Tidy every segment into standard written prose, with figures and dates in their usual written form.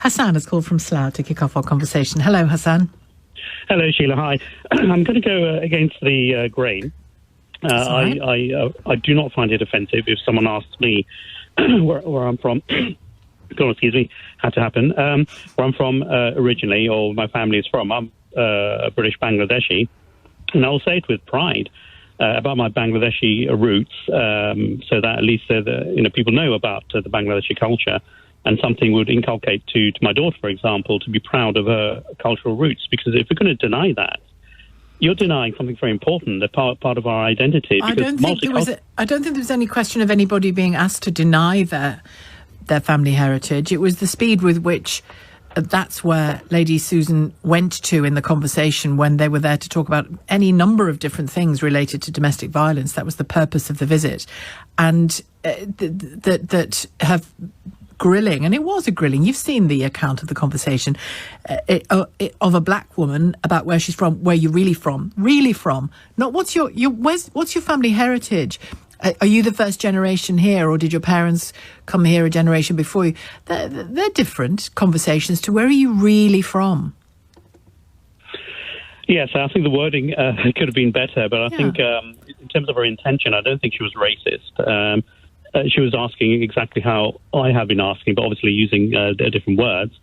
Hassan has called from Slough to kick off our conversation. Hello, Hassan. Hello, Sheila. Hi. I'm going to go against the grain. Right. I do not find it offensive if someone asks me where I'm from. God, excuse me, had to happen. Where I'm from originally, or my family is from. I'm a British Bangladeshi, and I'll say it with pride about my Bangladeshi roots, so that at least people know about the Bangladeshi culture. And something would inculcate to my daughter, for example, to be proud of her cultural roots. Because if you're going to deny that, you're denying something very important, part of our identity. I don't think there was any question of anybody being asked to deny their family heritage. It was the speed with which that's where Lady Susan went to in the conversation when they were there to talk about any number of different things related to domestic violence. That was the purpose of the visit. And that have grilling, and it was a grilling. You've seen the account of the conversation of a black woman about where she's from, where you're really from, not what's your family heritage. Are you the first generation here, or did your parents come here a generation before you? They're different conversations to where are you really from. Yes, I think the wording could have been better, but I think in terms of her intention, I don't think she was racist. She was asking exactly how I have been asking, but obviously using different words.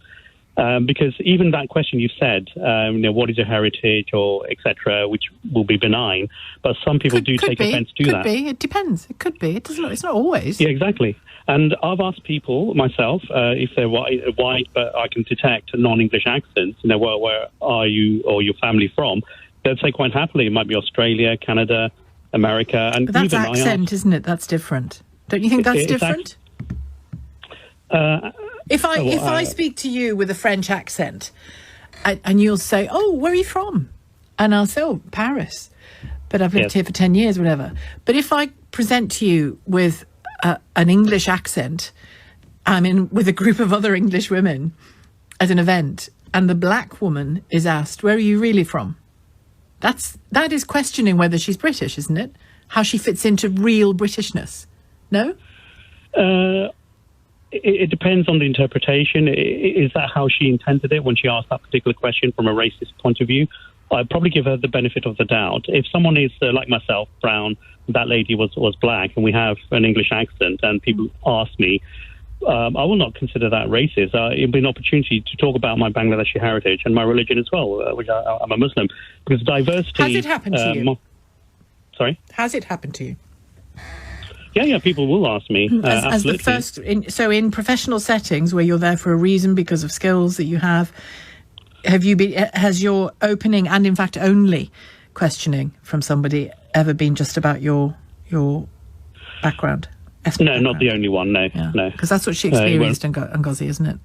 Because even that question you said, what is your heritage or etc., which will be benign, but some people do take offence to that. Could be. It depends. It could be. It doesn't. It's not always. Yeah, exactly. And I've asked people myself if they're white, but I can detect non-English accents. Where are you or your family from? They'd say quite happily it might be Australia, Canada, America, and but that's even accent, isn't it? That's different. Don't you think that's different? If I speak to you with a French accent, and you'll say, "Oh, where are you from?" and I'll say, "Oh, Paris," but I've lived here for 10 years, whatever. But if I present to you with an English accent, I'm in with a group of other English women at an event, and the black woman is asked, "Where are you really from?" That is questioning whether she's British, isn't it? How she fits into real Britishness. No? It depends on the interpretation. Is that how she intended it when she asked that particular question from a racist point of view? I'd probably give her the benefit of the doubt. If someone is, like myself, brown, that lady was black, and we have an English accent, and people ask me, I will not consider that racist. It'll be an opportunity to talk about my Bangladeshi heritage and my religion as well, which I'm a Muslim. Because diversity... Has it happened to you? Sorry? Has it happened to you? Yeah, people will ask me. As the first, in professional settings where you're there for a reason because of skills that you have, has your opening and in fact only questioning from somebody ever been just about your background? No, not the only one. No. Because that's what she experienced in Ngozi, isn't it?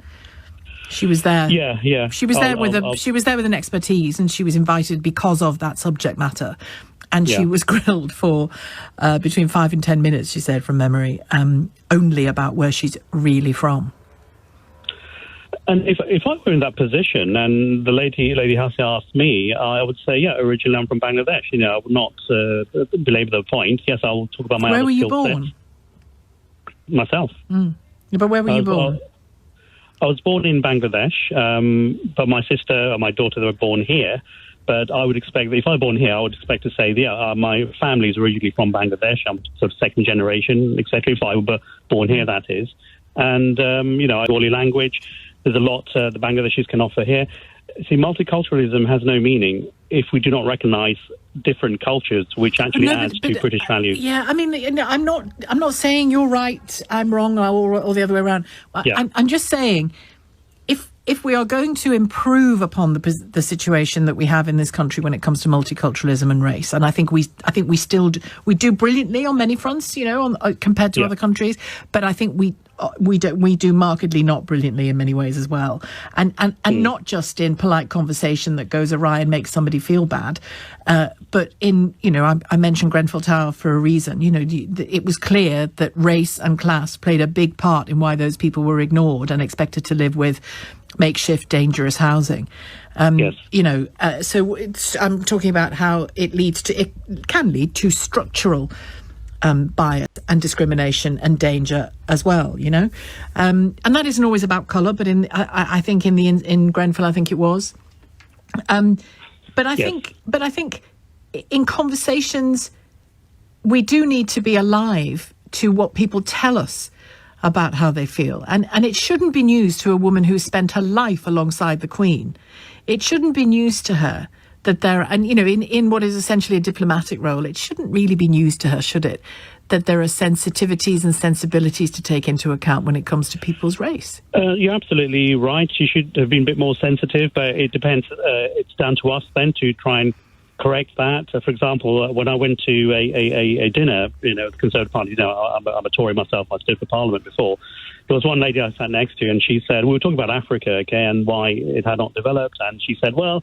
She was there. Yeah. She was there with an expertise, and she was invited because of that subject matter. And she was grilled for between 5 and 10 minutes, she said, from memory, only about where she's really from. And if I were in that position and the lady Hussey asked me, I would say, originally I'm from Bangladesh. I would not belabor the point. Yes, I'll talk about my other skill sets. Where were you born? Myself. But where were you born? I was born in Bangladesh, but my sister and my daughter were born here. But I would expect that if I were born here, I would expect to say, my family is originally from Bangladesh. I'm sort of second generation, etc. If I were born here, that is. And, Bengali language, there's a lot the Bangladeshis can offer here. See, multiculturalism has no meaning if we do not recognise different cultures, which actually adds to British values. Yeah, I mean, I'm not saying you're right, I'm wrong, or the other way around. I'm just saying, if we are going to improve upon the situation that we have in this country when it comes to multiculturalism and race, and I think we do brilliantly on many fronts, compared to other countries, but I think we do markedly not brilliantly in many ways as well, and not just in polite conversation that goes awry and makes somebody feel bad, but in I mentioned Grenfell Tower for a reason. It was clear that race and class played a big part in why those people were ignored and expected to live with makeshift dangerous housing. So I'm talking about how it can lead to structural bias and discrimination and danger as well, you know. And that isn't always about colour, but I think in Grenfell, I think it was. But I think in conversations, we do need to be alive to what people tell us about how they feel. And it shouldn't be news to a woman who's spent her life alongside the Queen. It shouldn't be news to her that there, and you know, in what is essentially a diplomatic role, it shouldn't really be news to her, should it, that there are sensitivities and sensibilities to take into account when it comes to people's race. You're absolutely right. She should have been a bit more sensitive, but it depends. It's down to us then to try and correct that. For example, when I went to a dinner, you know, the Conservative Party, you know, I'm a Tory myself, I stood for Parliament before. There was one lady I sat next to, and she said, we were talking about Africa, okay, and why it had not developed, and she said, well,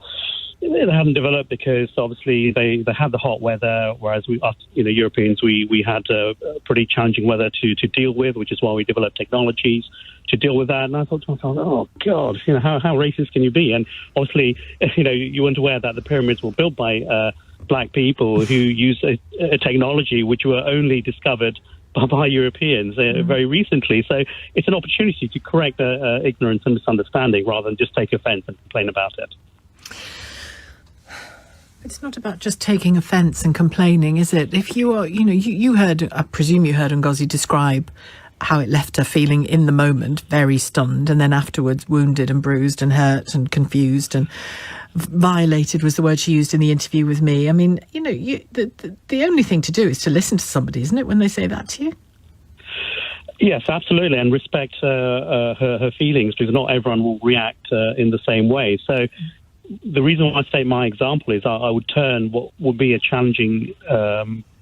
it hadn't developed because obviously they had the hot weather, whereas us, you know, Europeans, we had pretty challenging weather to deal with, which is why we developed technologies to deal with that. And I thought to myself, oh God, you know, how racist can you be? And obviously, you know, you weren't aware that the pyramids were built by black people who use a technology which were only discovered by Europeans very recently. So it's an opportunity to correct ignorance and misunderstanding rather than just take offence and complain about it. It's not about just taking offence and complaining, is it? If you are, you know, you heard, I presume you heard Ngozi describe how it left her feeling in the moment very stunned, and then afterwards wounded and bruised and hurt and confused and violated was the word she used in the interview with me. I mean, you know, the only thing to do is to listen to somebody, isn't it, when they say that to you? Yes, absolutely, and respect her feelings, because not everyone will react in the same way. So the reason why I state my example is I would turn what would be a challenging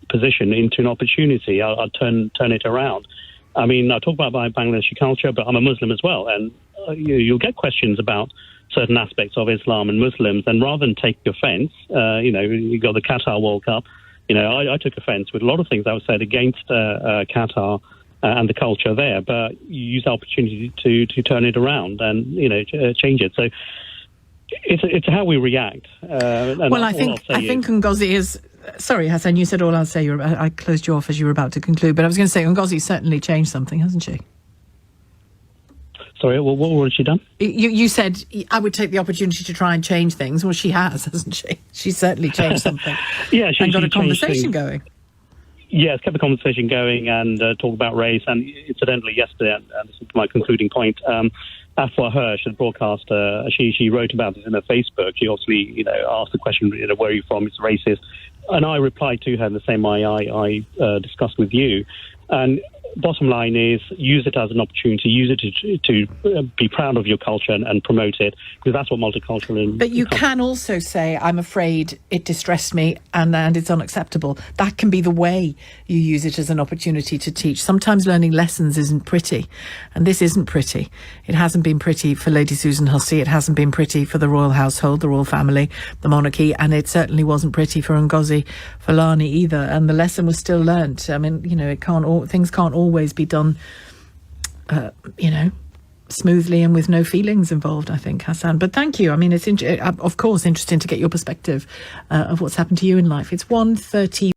position into an opportunity. I'd turn it around. I mean, I talk about my Bangladeshi culture, but I'm a Muslim as well, and you'll get questions about certain aspects of Islam and Muslims, and rather than take offence, you know, you got the Qatar World Cup, you know, I took offence with a lot of things that was said against Qatar and the culture there, but you use the opportunity to turn it around and, you know, change it. So it's how we react. Well, I think Ngozi is... Sorry, Hassan, you said all I'll say. I closed you off as you were about to conclude, but I was going to say Ngozi certainly changed something, hasn't she? Sorry, what has she done? You said I would take the opportunity to try and change things. Well, she has, hasn't she? She's certainly changed something. Yeah, and got a conversation going. Yes, kept the conversation going and talked about race. And incidentally, yesterday, and this is my concluding point, Afua Hirsch, the broadcaster, she wrote about this in her Facebook. She obviously, you know, asked the question, you know, where are you from? It's racist. And I replied to her in the same way I discussed with you. And bottom line is, use it as an opportunity, use it to be proud of your culture and promote it, because that's what multiculturalism. But you can also say, I'm afraid it distressed me and it's unacceptable. That can be the way you use it as an opportunity to teach. Sometimes learning lessons isn't pretty, and this isn't pretty. It hasn't been pretty for Lady Susan Hussey. It hasn't been pretty for the royal household, the royal family, the monarchy, and it certainly wasn't pretty for Ngozi Fulani either. And the lesson was still learnt. I mean, you know, things can't always be done, you know, smoothly and with no feelings involved, I think, Hassan. But thank you. I mean, it's of course interesting to get your perspective of what's happened to you in life. It's 1:30.